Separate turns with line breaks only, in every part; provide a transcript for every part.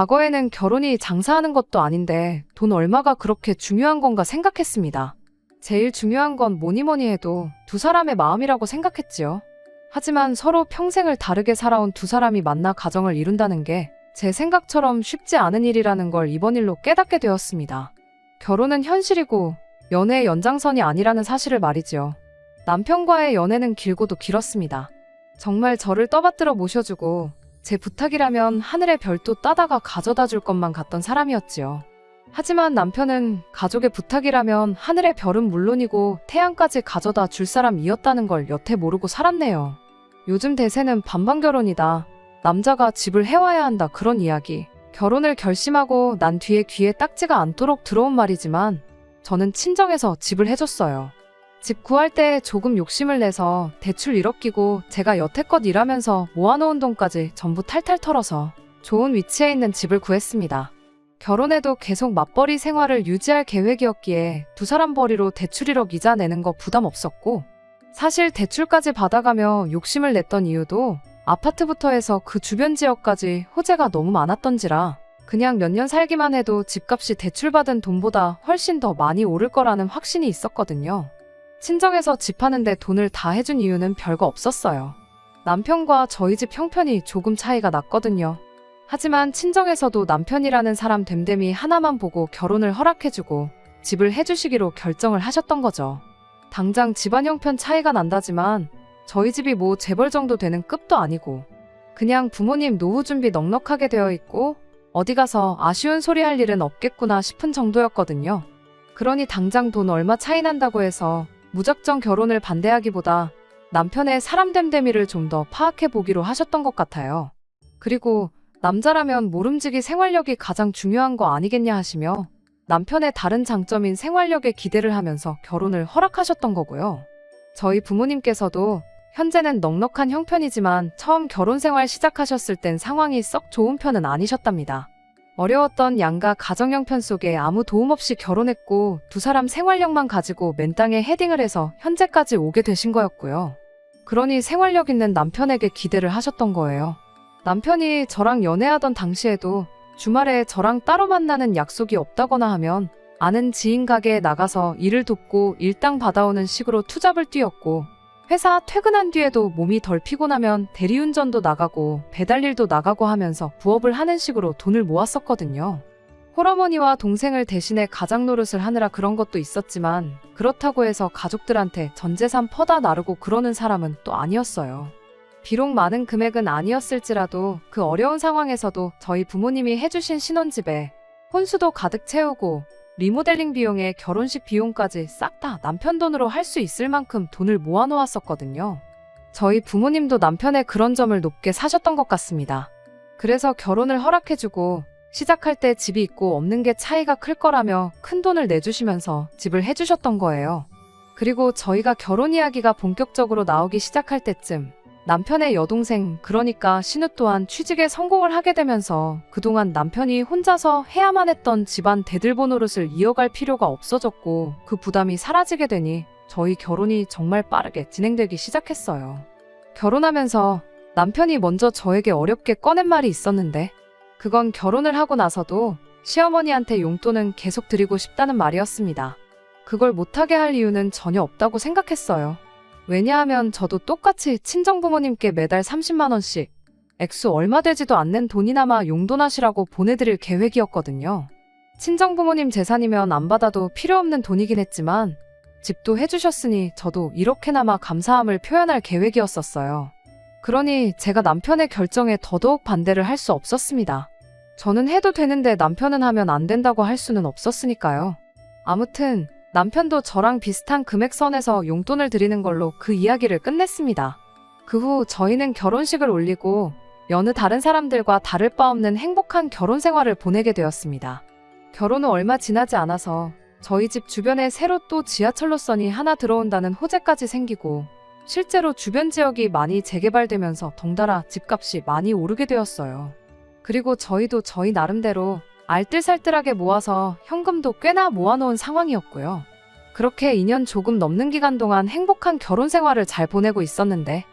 과거에는 결혼이 장사하는 것도 아닌데 돈 얼마가 그렇게 중요한 건가 생각했습니다. 제일 중요한 건 뭐니 해도 두 사람의 마음이라고 생각했지요. 하지만 서로 평생을 다르게 살아온 두 사람이 만나 가정을 이룬다는 게 제 생각처럼 쉽지 않은 일이라는 걸 이번 일로 깨닫게 되었습니다. 결혼은 현실이고 연애의 연장선이 아니라는 사실을 말이지요. 남편과의 연애는 길고도 길었습니다. 정말 저를 떠받들어 모셔주고 제 부탁이라면 하늘의 별도 따다가 가져다 줄 것만 같던 사람이었지요. 하지만 남편은 가족의 부탁이라면 하늘의 별은 물론이고 태양까지 가져다 줄 사람이었다는 걸 여태 모르고 살았네요. 요즘 대세는 반반 결혼이다. 남자가 집을 해와야 한다 그런 이야기. 결혼을 결심하고 난 뒤에 귀에 딱지가 않도록 들어온 말이지만 저는 친정에서 집을 해줬어요. 집 구할 때 조금 욕심을 내서 대출 1억 끼고 제가 여태껏 일하면서 모아놓은 돈까지 전부 탈탈 털어서 좋은 위치에 있는 집을 구했습니다. 결혼해도 계속 맞벌이 생활을 유지할 계획이었기에 두 사람 벌이로 대출 1억 이자 내는 거 부담 없었고 사실 대출까지 받아가며 욕심을 냈던 이유도 아파트부터 해서 그 주변 지역까지 호재가 너무 많았던지라 그냥 몇 년 살기만 해도 집값이 대출받은 돈보다 훨씬 더 많이 오를 거라는 확신이 있었거든요. 친정에서 집 하는데 돈을 다 해준 이유는 별거 없었어요. 남편과 저희 집 형편이 조금 차이가 났거든요. 하지만 친정에서도 남편이라는 사람 됨됨이 하나만 보고 결혼을 허락해주고 집을 해주시기로 결정을 하셨던 거죠. 당장 집안 형편 차이가 난다지만 저희 집이 뭐 재벌 정도 되는 급도 아니고 그냥 부모님 노후 준비 넉넉하게 되어 있고 어디 가서 아쉬운 소리 할 일은 없겠구나 싶은 정도였거든요. 그러니 당장 돈 얼마 차이 난다고 해서 무작정 결혼을 반대하기보다 남편의 사람 됨됨이를 좀 더 파악해 보기로 하셨던 것 같아요. 그리고 남자라면 모름지기 생활력이 가장 중요한 거 아니겠냐 하시며 남편의 다른 장점인 생활력에 기대를 하면서 결혼을 허락하셨던 거고요. 저희 부모님께서도 현재는 넉넉한 형편이지만 처음 결혼 생활 시작하셨을 땐 상황이 썩 좋은 편은 아니셨답니다. 어려웠던 양가 가정 형편 속에 아무 도움 없이 결혼했고 두 사람 생활력만 가지고 맨땅에 헤딩을 해서 현재까지 오게 되신 거였고요. 그러니 생활력 있는 남편에게 기대를 하셨던 거예요. 남편이 저랑 연애하던 당시에도 주말에 저랑 따로 만나는 약속이 없다거나 하면 아는 지인 가게에 나가서 일을 돕고 일당 받아오는 식으로 투잡을 뛰었고 회사 퇴근한 뒤에도 몸이 덜 피곤하면 대리운전도 나가고 배달일도 나가고 하면서 부업을 하는 식으로 돈을 모았었거든요. 홀어머니와 동생을 대신해 가장 노릇을 하느라 그런 것도 있었지만 그렇다고 해서 가족들한테 전 재산 퍼다 나르고 그러는 사람은 또 아니었어요. 비록 많은 금액은 아니었을지라도 그 어려운 상황에서도 저희 부모님이 해주신 신혼집에 혼수도 가득 채우고 리모델링 비용에 결혼식 비용까지 싹 다 남편 돈으로 할 수 있을 만큼 돈을 모아놓았었거든요. 저희 부모님도 남편의 그런 점을 높게 사셨던 것 같습니다. 그래서 결혼을 허락해주고 시작할 때 집이 있고 없는 게 차이가 클 거라며 큰 돈을 내주시면서 집을 해주셨던 거예요. 그리고 저희가 결혼 이야기가 본격적으로 나오기 시작할 때쯤 남편의 여동생, 그러니까 신우 또한 취직에 성공을 하게 되면서 그동안 남편이 혼자서 해야만 했던 집안 대들보 노릇을 이어갈 필요가 없어졌고 그 부담이 사라지게 되니 저희 결혼이 정말 빠르게 진행되기 시작했어요. 결혼하면서 남편이 먼저 저에게 어렵게 꺼낸 말이 있었는데 그건 결혼을 하고 나서도 시어머니한테 용돈은 계속 드리고 싶다는 말이었습니다. 그걸 못하게 할 이유는 전혀 없다고 생각했어요. 왜냐하면 저도 똑같이 친정부모님께 매달 30만 원씩 액수 얼마 되지도 않는 돈이나마 용돈하시라고 보내드릴 계획이었거든요. 친정부모님 재산이면 안 받아도 필요 없는 돈이긴 했지만 집도 해주셨으니 저도 이렇게나마 감사함을 표현할 계획이었었어요. 그러니 제가 남편의 결정에 더더욱 반대를 할 수 없었습니다. 저는 해도 되는데 남편은 하면 안 된다고 할 수는 없었으니까요. 아무튼 남편도 저랑 비슷한 금액선에서 용돈을 드리는 걸로 그 이야기를 끝냈습니다. 그 후 저희는 결혼식을 올리고 여느 다른 사람들과 다를 바 없는 행복한 결혼 생활을 보내게 되었습니다. 결혼 후 얼마 지나지 않아서 저희 집 주변에 새로 또 지하철 노선이 하나 들어온다는 호재까지 생기고 실제로 주변 지역이 많이 재개발되면서 덩달아 집값이 많이 오르게 되었어요. 그리고 저희도 저희 나름대로 알뜰살뜰하게 모아서 현금도 꽤나 모아놓은 상황이었고요. 그렇게 2년 조금 넘는 기간 동안 행복한 결혼 생활을 잘 보내고 있었는데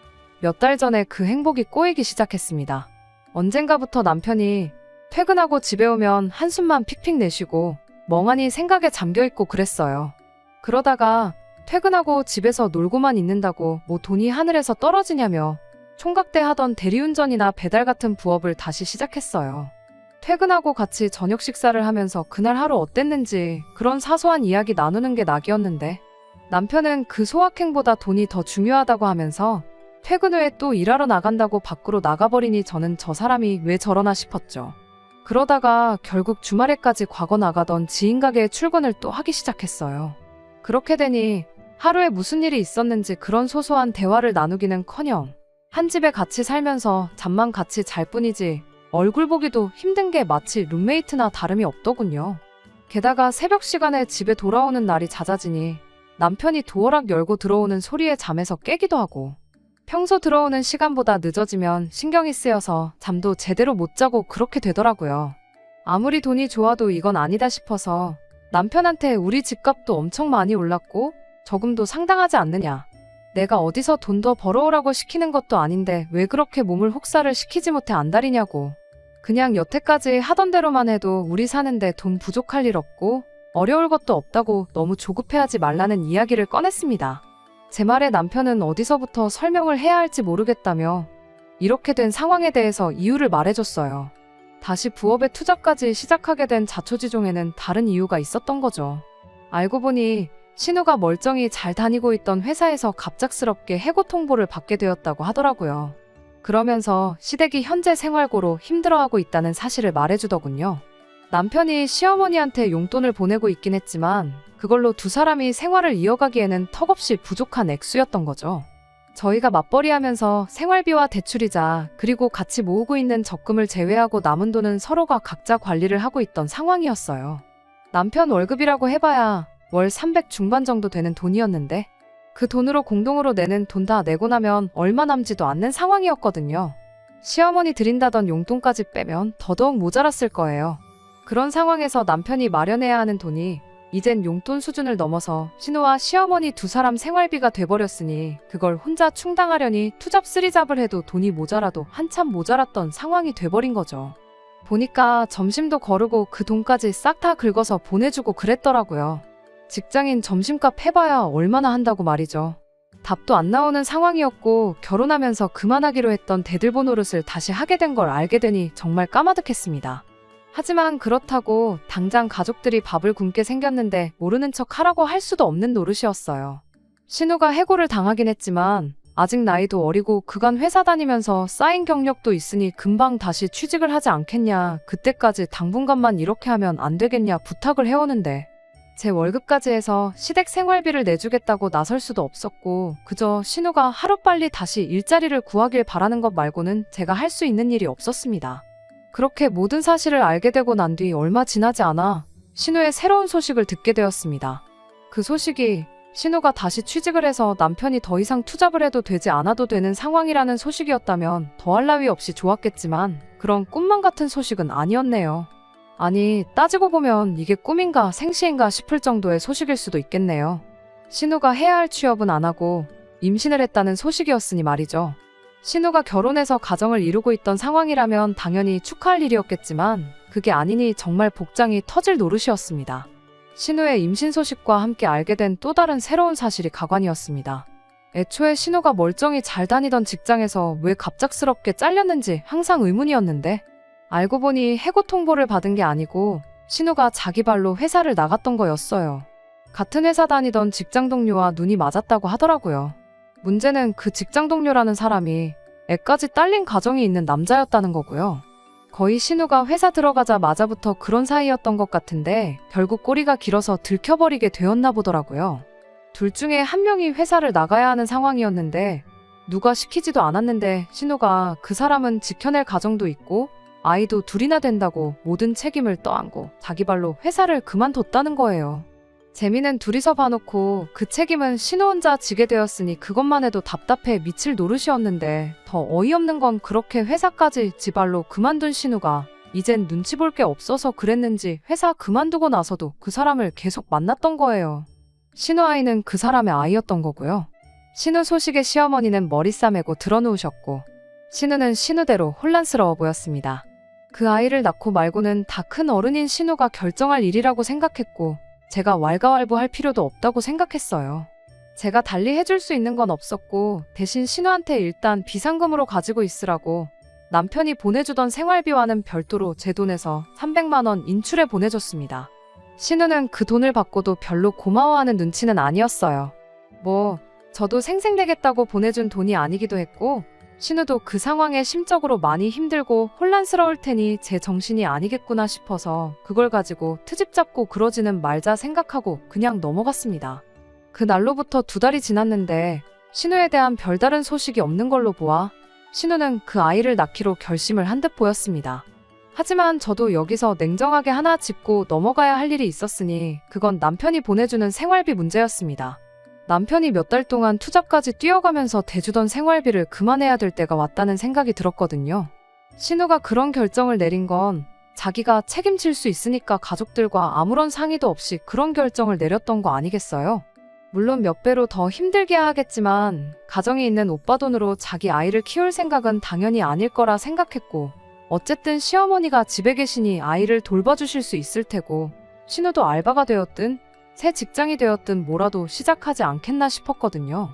몇 달 전에 그 행복이 꼬이기 시작했습니다. 언젠가부터 남편이 퇴근하고 집에 오면 한숨만 픽픽 내쉬고 멍하니 생각에 잠겨있고 그랬어요. 그러다가 퇴근하고 집에서 놀고만 있는다고 뭐 돈이 하늘에서 떨어지냐며 총각 때 하던 대리운전이나 배달 같은 부업을 다시 시작했어요. 퇴근하고 같이 저녁 식사를 하면서 그날 하루 어땠는지 그런 사소한 이야기 나누는 게 낙이었는데 남편은 그 소확행보다 돈이 더 중요하다고 하면서 퇴근 후에 또 일하러 나간다고 밖으로 나가버리니 저는 저 사람이 왜 저러나 싶었죠. 그러다가 결국 주말에까지 과거 나가던 지인 가게에 출근을 또 하기 시작했어요. 그렇게 되니 하루에 무슨 일이 있었는지 그런 소소한 대화를 나누기는커녕 한 집에 같이 살면서 잠만 같이 잘 뿐이지 얼굴 보기도 힘든 게 마치 룸메이트나 다름이 없더군요. 게다가 새벽 시간에 집에 돌아오는 날이 잦아지니 남편이 도어락 열고 들어오는 소리에 잠에서 깨기도 하고 평소 들어오는 시간보다 늦어지면 신경이 쓰여서 잠도 제대로 못 자고 그렇게 되더라고요. 아무리 돈이 좋아도 이건 아니다 싶어서 남편한테 우리 집값도 엄청 많이 올랐고 저금도 상당하지 않느냐. 내가 어디서 돈 더 벌어오라고 시키는 것도 아닌데 왜 그렇게 몸을 혹사를 시키지 못해 안달이냐고. 그냥 여태까지 하던 대로만 해도 우리 사는데 돈 부족할 일 없고 어려울 것도 없다고 너무 조급해하지 말라는 이야기를 꺼냈습니다. 제 말에 남편은 어디서부터 설명을 해야 할지 모르겠다며 이렇게 된 상황에 대해서 이유를 말해줬어요. 다시 부업에 투자까지 시작하게 된 자초지종에는 다른 이유가 있었던 거죠. 알고 보니 신우가 멀쩡히 잘 다니고 있던 회사에서 갑작스럽게 해고 통보를 받게 되었다고 하더라고요. 그러면서 시댁이 현재 생활고로 힘들어하고 있다는 사실을 말해주더군요. 남편이 시어머니한테 용돈을 보내고 있긴 했지만 그걸로 두 사람이 생활을 이어가기에는 턱없이 부족한 액수였던 거죠. 저희가 맞벌이하면서 생활비와 대출이자 그리고 같이 모으고 있는 적금을 제외하고 남은 돈은 서로가 각자 관리를 하고 있던 상황이었어요. 남편 월급이라고 해봐야 월 300 중반 정도 되는 돈이었는데 그 돈으로 공동으로 내는 돈 다 내고 나면 얼마 남지도 않는 상황이었거든요. 시어머니 드린다던 용돈까지 빼면 더더욱 모자랐을 거예요. 그런 상황에서 남편이 마련해야 하는 돈이 이젠 용돈 수준을 넘어서 신우와 시어머니 두 사람 생활비가 돼버렸으니 그걸 혼자 충당하려니 투잡 쓰리잡을 해도 돈이 모자라도 한참 모자랐던 상황이 돼버린 거죠. 보니까 점심도 거르고 그 돈까지 싹 다 긁어서 보내주고 그랬더라고요. 직장인 점심값 해봐야 얼마나 한다고 말이죠. 답도 안 나오는 상황이었고 결혼하면서 그만하기로 했던 대들보 노릇을 다시 하게 된 걸 알게 되니 정말 까마득했습니다. 하지만 그렇다고 당장 가족들이 밥을 굶게 생겼는데 모르는 척 하라고 할 수도 없는 노릇이었어요. 신우가 해고를 당하긴 했지만 아직 나이도 어리고 그간 회사 다니면서 쌓인 경력도 있으니 금방 다시 취직을 하지 않겠냐, 그때까지 당분간만 이렇게 하면 안 되겠냐 부탁을 해오는데 제 월급까지 해서 시댁 생활비를 내주겠다고 나설 수도 없었고 그저 신우가 하루빨리 다시 일자리를 구하길 바라는 것 말고는 제가 할 수 있는 일이 없었습니다. 그렇게 모든 사실을 알게 되고 난 뒤 얼마 지나지 않아 신우의 새로운 소식을 듣게 되었습니다. 그 소식이 신우가 다시 취직을 해서 남편이 더 이상 투잡을 해도 되지 않아도 되는 상황이라는 소식이었다면 더할 나위 없이 좋았겠지만 그런 꿈만 같은 소식은 아니었네요. 아니, 따지고 보면 이게 꿈인가 생시인가 싶을 정도의 소식일 수도 있겠네요. 신우가 해야 할 취업은 안 하고 임신을 했다는 소식이었으니 말이죠. 신우가 결혼해서 가정을 이루고 있던 상황이라면 당연히 축하할 일이었겠지만 그게 아니니 정말 복장이 터질 노릇이었습니다. 신우의 임신 소식과 함께 알게 된 또 다른 새로운 사실이 가관이었습니다. 애초에 신우가 멀쩡히 잘 다니던 직장에서 왜 갑작스럽게 잘렸는지 항상 의문이었는데 알고 보니 해고 통보를 받은 게 아니고 신우가 자기 발로 회사를 나갔던 거였어요. 같은 회사 다니던 직장 동료와 눈이 맞았다고 하더라고요. 문제는 그 직장 동료라는 사람이 애까지 딸린 가정이 있는 남자였다는 거고요. 거의 신우가 회사 들어가자마자부터 그런 사이였던 것 같은데 결국 꼬리가 길어서 들켜버리게 되었나 보더라고요. 둘 중에 한 명이 회사를 나가야 하는 상황이었는데 누가 시키지도 않았는데 신우가 그 사람은 지켜낼 가정도 있고 아이도 둘이나 된다고 모든 책임을 떠안고 자기 발로 회사를 그만뒀다는 거예요. 재미는 둘이서 봐놓고 그 책임은 신우 혼자 지게 되었으니 그것만 해도 답답해 미칠 노릇이었는데 더 어이없는 건 그렇게 회사까지 지 발로 그만둔 신우가 이젠 눈치 볼 게 없어서 그랬는지 회사 그만두고 나서도 그 사람을 계속 만났던 거예요. 신우 아이는 그 사람의 아이였던 거고요. 신우 소식에 시어머니는 머리 싸매고 드러누우셨고 신우는 신우대로 혼란스러워 보였습니다. 그 아이를 낳고 말고는 다 큰 어른인 신우가 결정할 일이라고 생각했고 제가 왈가왈부할 필요도 없다고 생각했어요. 제가 달리 해줄 수 있는 건 없었고 대신 신우한테 일단 비상금으로 가지고 있으라고 남편이 보내주던 생활비와는 별도로 제 돈에서 300만 원 인출해 보내줬습니다. 신우는 그 돈을 받고도 별로 고마워하는 눈치는 아니었어요. 저도 생색내겠다고 보내준 돈이 아니기도 했고 신우도 그 상황에 심적으로 많이 힘들고 혼란스러울 테니 제 정신이 아니겠구나 싶어서 그걸 가지고 트집 잡고 그러지는 말자 생각하고 그냥 넘어갔습니다. 그 날로부터 2달이 지났는데 신우에 대한 별다른 소식이 없는 걸로 보아 신우는 그 아이를 낳기로 결심을 한 듯 보였습니다. 하지만 저도 여기서 냉정하게 하나 짚고 넘어가야 할 일이 있었으니 그건 남편이 보내주는 생활비 문제였습니다. 남편이 몇 달 동안 투잡까지 뛰어가면서 대주던 생활비를 그만해야 될 때가 왔다는 생각이 들었거든요. 신우가 그런 결정을 내린 건 자기가 책임질 수 있으니까 가족들과 아무런 상의도 없이 그런 결정을 내렸던 거 아니겠어요? 물론 몇 배로 더 힘들게 하겠지만 가정에 있는 오빠 돈으로 자기 아이를 키울 생각은 당연히 아닐 거라 생각했고 어쨌든 시어머니가 집에 계시니 아이를 돌봐주실 수 있을 테고 신우도 알바가 되었든 새 직장이 되었든 뭐라도 시작하지 않겠나 싶었거든요.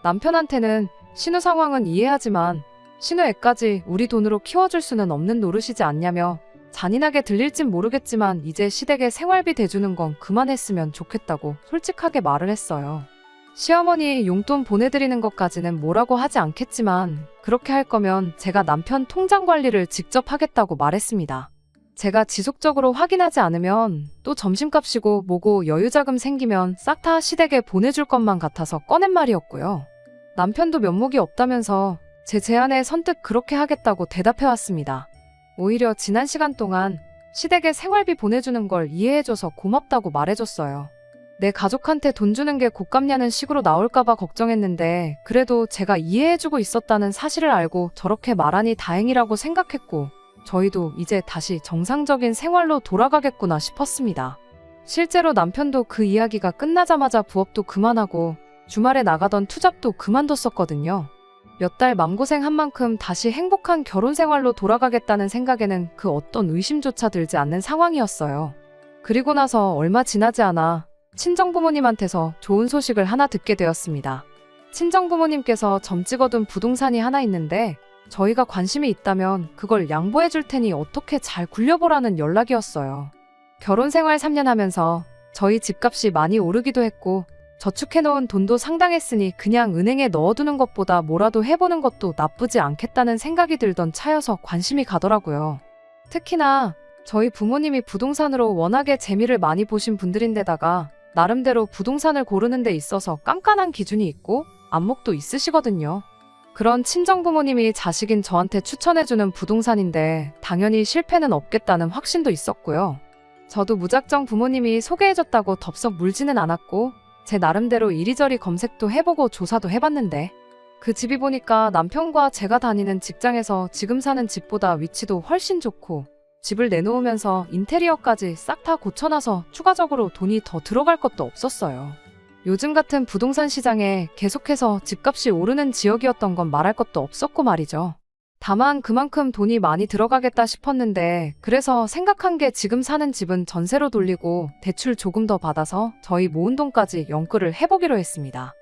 남편한테는 신우 상황은 이해하지만 신우 애까지 우리 돈으로 키워줄 수는 없는 노릇이지 않냐며 잔인하게 들릴진 모르겠지만 이제 시댁에 생활비 대주는 건 그만했으면 좋겠다고 솔직하게 말을 했어요. 시어머니 용돈 보내드리는 것까지는 뭐라고 하지 않겠지만 그렇게 할 거면 제가 남편 통장 관리를 직접 하겠다고 말했습니다. 제가 지속적으로 확인하지 않으면 또 점심값이고 뭐고 여유자금 생기면 싹 다 시댁에 보내줄 것만 같아서 꺼낸 말이었고요. 남편도 면목이 없다면서 제 제안에 선뜻 그렇게 하겠다고 대답해왔습니다. 오히려 지난 시간 동안 시댁에 생활비 보내주는 걸 이해해줘서 고맙다고 말해줬어요. 내 가족한테 돈 주는 게 곶감냐는 식으로 나올까봐 걱정했는데 그래도 제가 이해해주고 있었다는 사실을 알고 저렇게 말하니 다행이라고 생각했고 저희도 이제 다시 정상적인 생활로 돌아가겠구나 싶었습니다. 실제로 남편도 그 이야기가 끝나자마자 부업도 그만하고 주말에 나가던 투잡도 그만뒀었거든요. 몇 달 맘고생한 만큼 다시 행복한 결혼 생활로 돌아가겠다는 생각에는 그 어떤 의심조차 들지 않는 상황이었어요. 그리고 나서 얼마 지나지 않아 친정부모님한테서 좋은 소식을 하나 듣게 되었습니다. 친정부모님께서 점 찍어둔 부동산이 하나 있는데 저희가 관심이 있다면 그걸 양보해 줄 테니 어떻게 잘 굴려보라는 연락이었어요. 결혼 생활 3년 하면서 저희 집값이 많이 오르기도 했고 저축해놓은 돈도 상당했으니 그냥 은행에 넣어두는 것보다 뭐라도 해보는 것도 나쁘지 않겠다는 생각이 들던 차여서 관심이 가더라고요. 특히나 저희 부모님이 부동산으로 워낙에 재미를 많이 보신 분들인데다가 나름대로 부동산을 고르는 데 있어서 깐깐한 기준이 있고 안목도 있으시거든요. 그런 친정부모님이 자식인 저한테 추천해주는 부동산인데 당연히 실패는 없겠다는 확신도 있었고요. 저도 무작정 부모님이 소개해줬다고 덥석 물지는 않았고 제 나름대로 이리저리 검색도 해보고 조사도 해봤는데 그 집이 보니까 남편과 제가 다니는 직장에서 지금 사는 집보다 위치도 훨씬 좋고 집을 내놓으면서 인테리어까지 싹 다 고쳐놔서 추가적으로 돈이 더 들어갈 것도 없었어요. 요즘 같은 부동산 시장에 계속해서 집값이 오르는 지역이었던 건 말할 것도 없었고 말이죠. 다만 그만큼 돈이 많이 들어가겠다 싶었는데 그래서 생각한 게 지금 사는 집은 전세로 돌리고 대출 조금 더 받아서 저희 모은 돈까지 연끌을 해보기로 했습니다.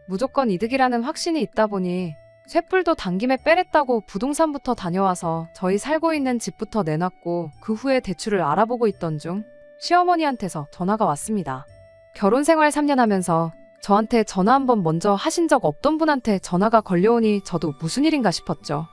무조건 이득이라는 확신이 있다 보니 쇳불도 당김에 빼랬다고 부동산부터 다녀와서 저희 살고 있는 집부터 내놨고 그 후에 대출을 알아보고 있던 중 시어머니한테서 전화가 왔습니다. 결혼 생활 3년 하면서 저한테 전화 한번 먼저 하신 적 없던 분한테 전화가 걸려오니 저도 무슨 일인가 싶었죠.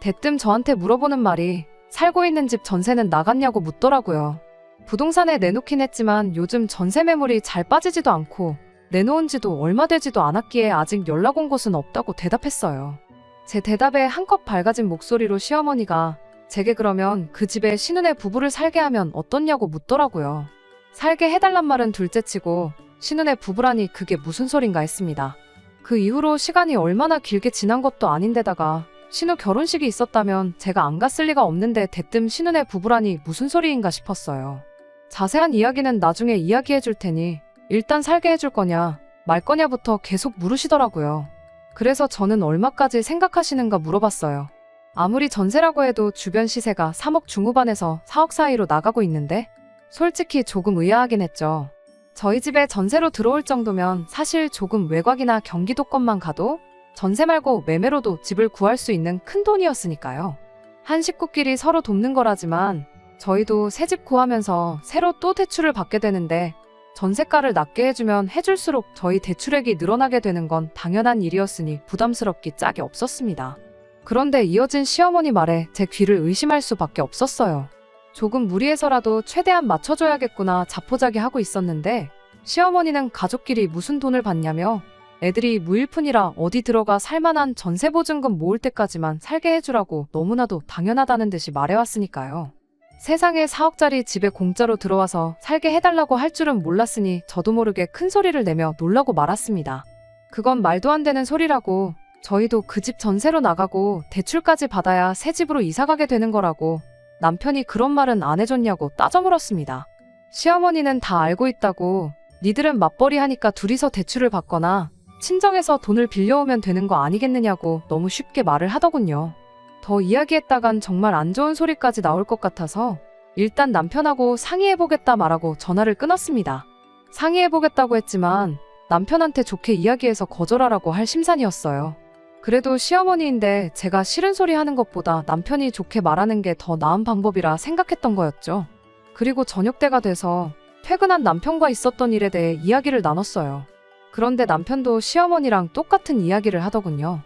대뜸 저한테 물어보는 말이 살고 있는 집 전세는 나갔냐고 묻더라고요. 부동산에 내놓긴 했지만 요즘 전세 매물이 잘 빠지지도 않고 내놓은 지도 얼마 되지도 않았기에 아직 연락 온 곳은 없다고 대답했어요. 제 대답에 한껏 밝아진 목소리로 시어머니가 제게 그러면 그 집에 신혼의 부부를 살게 하면 어떻냐고 묻더라고요. 살게 해달란 말은 둘째치고 신혼의 부부라니 그게 무슨 소린가 했습니다. 그 이후로 시간이 얼마나 길게 지난 것도 아닌데다가 신우 결혼식이 있었다면 제가 안 갔을 리가 없는데 대뜸 신혼의 부부라니 무슨 소리인가 싶었어요. 자세한 이야기는 나중에 이야기해 줄 테니 일단 살게 해줄 거냐 말 거냐부터 계속 물으시더라고요. 그래서 저는 얼마까지 생각하시는가 물어봤어요. 아무리 전세라고 해도 주변 시세가 3억 중후반에서 4억 사이로 나가고 있는데 솔직히 조금 의아하긴 했죠. 저희 집에 전세로 들어올 정도면 사실 조금 외곽이나 경기도권만 가도 전세 말고 매매로도 집을 구할 수 있는 큰 돈이었으니까요. 한 식구끼리 서로 돕는 거라지만 저희도 새 집 구하면서 새로 또 대출을 받게 되는데 전세가를 낮게 해주면 해줄수록 저희 대출액이 늘어나게 되는 건 당연한 일이었으니 부담스럽기 짝이 없었습니다. 그런데 이어진 시어머니 말에 제 귀를 의심할 수밖에 없었어요. 조금 무리해서라도 최대한 맞춰줘야겠구나 자포자기하고 있었는데 시어머니는 가족끼리 무슨 돈을 받냐며 애들이 무일푼이라 어디 들어가 살만한 전세보증금 모을 때까지만 살게 해주라고 너무나도 당연하다는 듯이 말해왔으니까요. 세상에 4억짜리 집에 공짜로 들어와서 살게 해달라고 할 줄은 몰랐으니 저도 모르게 큰 소리를 내며 놀라고 말았습니다. 그건 말도 안 되는 소리라고, 저희도 그 집 전세로 나가고 대출까지 받아야 새 집으로 이사가게 되는 거라고 남편이 그런 말은 안 해줬냐고 따져 물었습니다. 시어머니는 다 알고 있다고, 니들은 맞벌이 하니까 둘이서 대출을 받거나 친정에서 돈을 빌려오면 되는 거 아니겠느냐고 너무 쉽게 말을 하더군요. 더 이야기했다간 정말 안 좋은 소리까지 나올 것 같아서 일단 남편하고 상의해보겠다 말하고 전화를 끊었습니다. 상의해보겠다고 했지만 남편한테 좋게 이야기해서 거절하라고 할 심산이었어요. 그래도 시어머니인데 제가 싫은 소리 하는 것보다 남편이 좋게 말하는 게 더 나은 방법이라 생각했던 거였죠. 그리고 저녁 때가 돼서 퇴근한 남편과 있었던 일에 대해 이야기를 나눴어요. 그런데 남편도 시어머니랑 똑같은 이야기를 하더군요.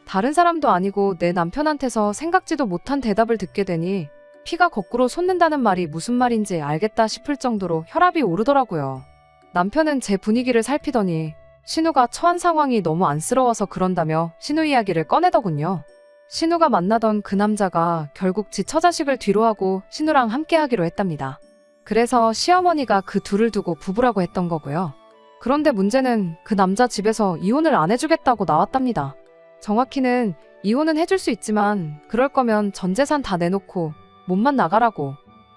다른 사람도 아니고 내 남편한테서 생각지도 못한 대답을 듣게 되니 피가 거꾸로 솟는다는 말이 무슨 말인지 알겠다 싶을 정도로 혈압이 오르더라고요. 남편은 제 분위기를 살피더니 신우가 처한 상황이 너무 안쓰러워서 그런다며 신우 이야기를 꺼내더군요. 신우가 만나던 그 남자가 결국 지 처자식을 뒤로하고 신우랑 함께하기로 했답니다. 그래서 시어머니가 그 둘을 두고 부부라고 했던 거고요. 그런데 문제는 그 남자 집에서 이혼을 안 해주겠다고 나왔답니다. 정확히는 이혼은 해줄 수 있지만 그럴 거면 전 재산 다 내놓고 몸만 나가라고,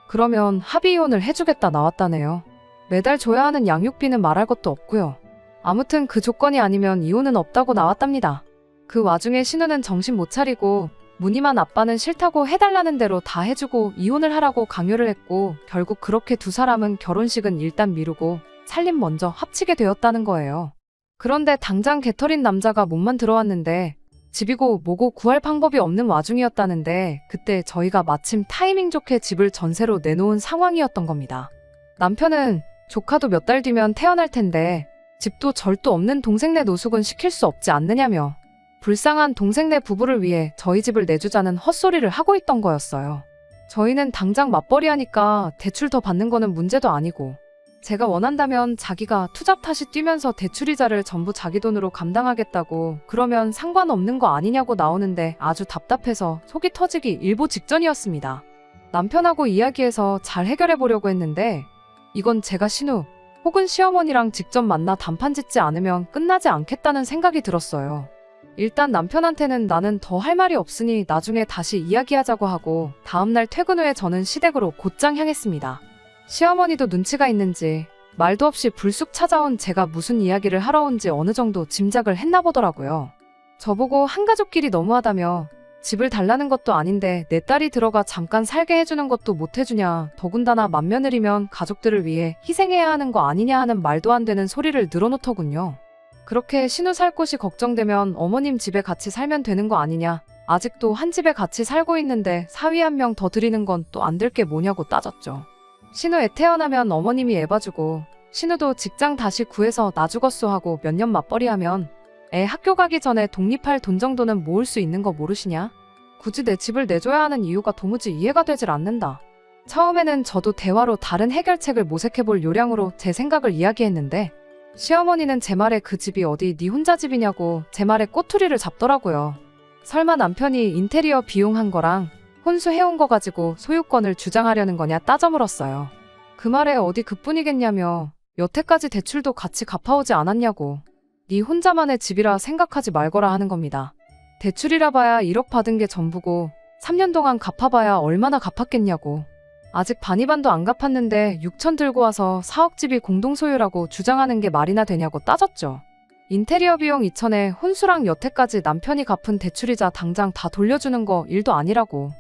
그러면 합의 이혼을 해주겠다 나왔다네요. 매달 줘야 하는 양육비는 말할 것도 없고요. 아무튼 그 조건이 아니면 이혼은 없다고 나왔답니다. 그 와중에 신우는 정신 못 차리고 무늬만 아빠는 싫다고 해달라는 대로 다 해주고 이혼을 하라고 강요를 했고 결국 그렇게 두 사람은 결혼식은 일단 미루고 살림 먼저 합치게 되었다는 거예요. 그런데 당장 개털인 남자가 몸만 들어왔는데 집이고 뭐고 구할 방법이 없는 와중이었다는데 그때 저희가 마침 타이밍 좋게 집을 전세로 내놓은 상황이었던 겁니다. 남편은 조카도 몇 달 뒤면 태어날 텐데 집도 절도 없는 동생네 노숙은 시킬 수 없지 않느냐며 불쌍한 동생네 부부를 위해 저희 집을 내주자는 헛소리를 하고 있던 거였어요. 저희는 당장 맞벌이 하니까 대출 더 받는 거는 문제도 아니고 제가 원한다면 자기가 투잡 탓이 뛰면서 대출이자를 전부 자기 돈으로 감당하겠다고 그러면 상관없는 거 아니냐고 나오는데 아주 답답해서 속이 터지기 일보 직전이었습니다. 남편하고 이야기해서 잘 해결해 보려고 했는데 이건 제가 신우 혹은 시어머니랑 직접 만나 단판 짓지 않으면 끝나지 않겠다는 생각이 들었어요. 일단 남편한테는 나는 더 할 말이 없으니 나중에 다시 이야기하자고 하고 다음날 퇴근 후에 저는 시댁으로 곧장 향했습니다. 시어머니도 눈치가 있는지 말도 없이 불쑥 찾아온 제가 무슨 이야기를 하러 온지 어느 정도 짐작을 했나 보더라고요. 저보고 한가족끼리 너무하다며 집을 달라는 것도 아닌데 내 딸이 들어가 잠깐 살게 해주는 것도 못 해주냐, 더군다나 맏며느리면 가족들을 위해 희생해야 하는 거 아니냐 하는 말도 안 되는 소리를 늘어놓더군요. 그렇게 신우 살 곳이 걱정되면 어머님 집에 같이 살면 되는 거 아니냐, 아직도 한 집에 같이 살고 있는데 사위 한 명 더 드리는 건 또 안 될 게 뭐냐고 따졌죠. 신우 애 태어나면 어머님이 애 봐주고 신우도 직장 다시 구해서 나 죽었소 하고 몇 년 맞벌이 하면 애 학교 가기 전에 독립할 돈 정도는 모을 수 있는 거 모르시냐? 굳이 내 집을 내줘야 하는 이유가 도무지 이해가 되질 않는다. 처음에는 저도 대화로 다른 해결책을 모색해볼 요량으로 제 생각을 이야기했는데 시어머니는 제 말에 그 집이 어디 네 혼자 집이냐고 제 말에 꼬투리를 잡더라고요. 설마 남편이 인테리어 비용한 거랑 혼수해온 거 가지고 소유권을 주장하려는 거냐 따져 물었어요. 그 말에 어디 그뿐이겠냐며 여태까지 대출도 같이 갚아오지 않았냐고 네 혼자만의 집이라 생각하지 말거라 하는 겁니다. 대출이라 봐야 1억 받은 게 전부고 3년 동안 갚아봐야 얼마나 갚았겠냐고. 아직 반이반도 안 갚았는데 6천 들고 와서 4억 집이 공동소유라고 주장하는 게 말이나 되냐고 따졌죠. 인테리어 비용 2천에 혼수랑 여태까지 남편이 갚은 대출이자 당장 다 돌려주는 거 일도 아니라고.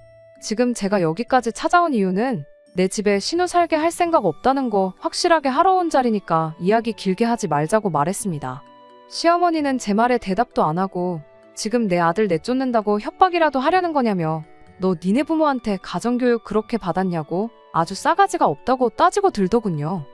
지금 제가 여기까지 찾아온 이유는 내 집에 신우 살게 할 생각 없다는 거 확실하게 하러 온 자리니까 이야기 길게 하지 말자고 말했습니다. 시어머니는 제 말에 대답도 안 하고 지금 내 아들 내쫓는다고 협박이라도 하려는 거냐며 너 니네 부모한테 가정교육 그렇게 받았냐고 아주 싸가지가 없다고 따지고 들더군요.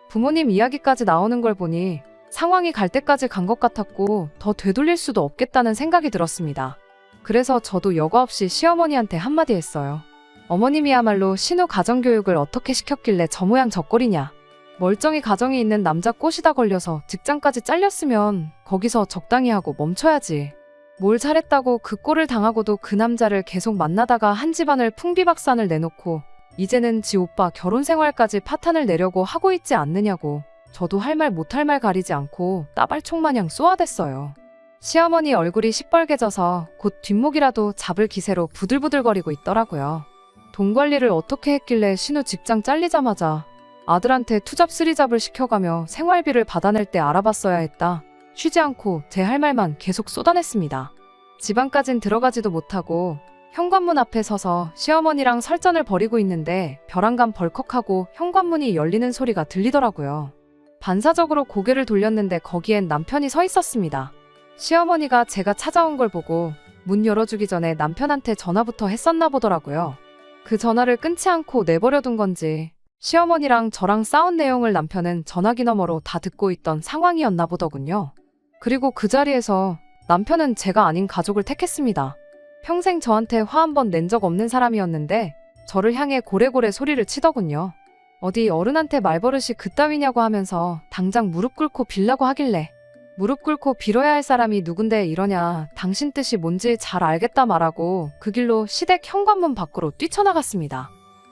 부모님 이야기까지 나오는 걸 보니 상황이 갈 때까지 간 것 같았고 더 되돌릴 수도 없겠다는 생각이 들었습니다. 그래서 저도 여과 없이 시어머니한테 한마디 했어요. 어머님이야말로 신우 가정교육을 어떻게 시켰길래 저 모양 저 꼴이냐. 멀쩡히 가정이 있는 남자 꼬시다 걸려서 직장까지 잘렸으면 거기서 적당히 하고 멈춰야지. 뭘 잘했다고 그 꼴을 당하고도 그 남자를 계속 만나다가 한 집안을 풍비박산을 내놓고 이제는 지 오빠 결혼 생활까지 파탄을 내려고 하고 있지 않느냐고. 저도 할 말 못할 말 가리지 않고 따발총 마냥 쏘아댔어요. 시어머니 얼굴이 시뻘개져서 곧 뒷목이라도 잡을 기세로 부들부들거리고 있더라고요. 돈 관리를 어떻게 했길래 신우 직장 잘리자마자 아들한테 투잡 쓰리잡을 시켜가며 생활비를 받아낼 때 알아봤어야 했다. 쉬지 않고 제 할 말만 계속 쏟아냈습니다. 집안까진 들어가지도 못하고 현관문 앞에 서서 시어머니랑 설전을 벌이고 있는데 벼랑간 벌컥하고 현관문이 열리는 소리가 들리더라고요. 반사적으로 고개를 돌렸는데 거기엔 남편이 서 있었습니다. 시어머니가 제가 찾아온 걸 보고 문 열어주기 전에 남편한테 전화부터 했었나 보더라고요. 그 전화를 끊지 않고 내버려둔 건지 시어머니랑 저랑 싸운 내용을 남편은 전화기 너머로 다 듣고 있던 상황이었나 보더군요. 그리고 그 자리에서 남편은 제가 아닌 가족을 택했습니다. 평생 저한테 화 한 번 낸 적 없는 사람이었는데 저를 향해 고래고래 소리를 치더군요. 어디 어른한테 말버릇이 그따위냐고 하면서 당장 무릎 꿇고 빌라고 하길래 무릎 꿇고 빌어야 할 사람이 누군데 이러냐. 당신 뜻이 뭔지 잘 알겠다 말하고 그 길로 시댁 현관문 밖으로 뛰쳐나갔습니다.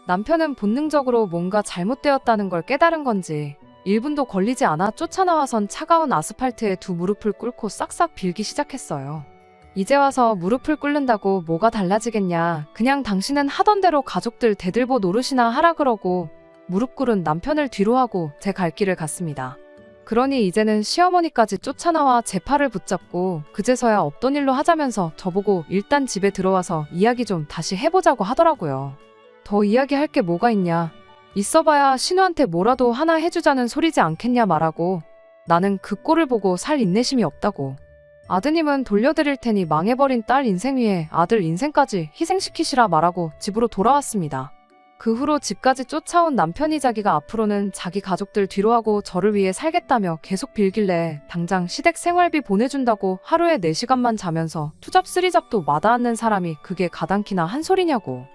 남편은 본능적으로 뭔가 잘못되었다는 걸 깨달은 건지 1분도 걸리지 않아 쫓아나와선 차가운 아스팔트에 두 무릎을 꿇고 싹싹 빌기 시작했어요. 이제 와서 무릎을 꿇는다고 뭐가 달라지겠냐. 그냥 당신은 하던 대로 가족들 대들보 노릇이나 하라 그러고 무릎 꿇은 남편을 뒤로하고 제 갈 길을 갔습니다. 그러니 이제는 시어머니까지 쫓아나와 제 팔을 붙잡고 그제서야 없던 일로 하자면서 저보고 일단 집에 들어와서 이야기 좀 다시 해보자고 하더라고요. 더 이야기할 게 뭐가 있냐. 있어봐야 신우한테 뭐라도 하나 해주자는 소리지 않겠냐 말하고 나는 그 꼴을 보고 살 인내심이 없다고. 아드님은 돌려드릴 테니 망해버린 딸 인생 위에 아들 인생까지 희생시키시라 말하고 집으로 돌아왔습니다. 그 후로 집까지 쫓아온 남편이 자기가 앞으로는 자기 가족들 뒤로하고 저를 위해 살겠다며 계속 빌길래 당장 시댁 생활비 보내준다고 하루에 4시간만 자면서 투잡 쓰리잡도 마다않는 사람이 그게 가당키나 한 소리냐고.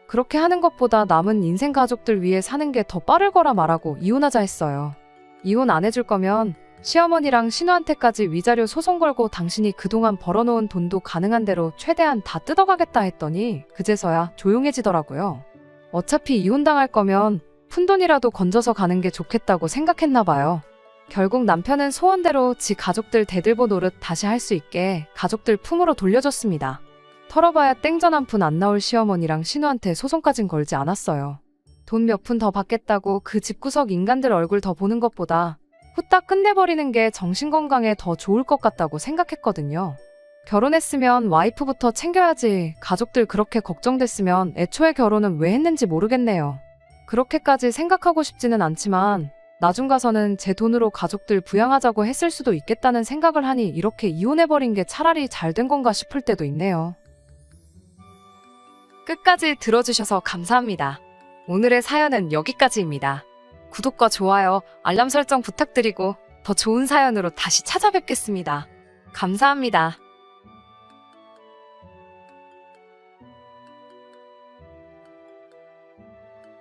그렇게 하는 것보다 남은 인생 가족들 위해 사는 게 더 빠를 거라 말하고 이혼하자 했어요. 이혼 안 해줄 거면 시어머니랑 신우한테까지 위자료 소송 걸고 당신이 그동안 벌어놓은 돈도 가능한 대로 최대한 다 뜯어가겠다 했더니 그제서야 조용해지더라고요. 어차피 이혼당할 거면 푼돈이라도 건져서 가는 게 좋겠다고 생각했나 봐요. 결국 남편은 소원대로 지 가족들 대들보 노릇 다시 할 수 있게 가족들 품으로 돌려줬습니다. 털어봐야 땡전 한 푼 안 나올 시어머니랑 신우한테 소송까진 걸지 않았어요. 돈 몇 푼 더 받겠다고 그 집구석 인간들 얼굴 더 보는 것보다 후딱 끝내버리는 게 정신건강에 더 좋을 것 같다고 생각했거든요. 결혼했으면 와이프부터 챙겨야지. 가족들 그렇게 걱정됐으면 애초에 결혼은 왜 했는지 모르겠네요. 그렇게까지 생각하고 싶지는 않지만 나중 가서는 제 돈으로 가족들 부양하자고 했을 수도 있겠다는 생각을 하니 이렇게 이혼해버린 게 차라리 잘 된 건가 싶을 때도 있네요. 끝까지 들어주셔서 감사합니다. 오늘의 사연은 여기까지입니다. 구독과 좋아요, 알람 설정 부탁드리고 더 좋은 사연으로 다시 찾아뵙겠습니다. 감사합니다.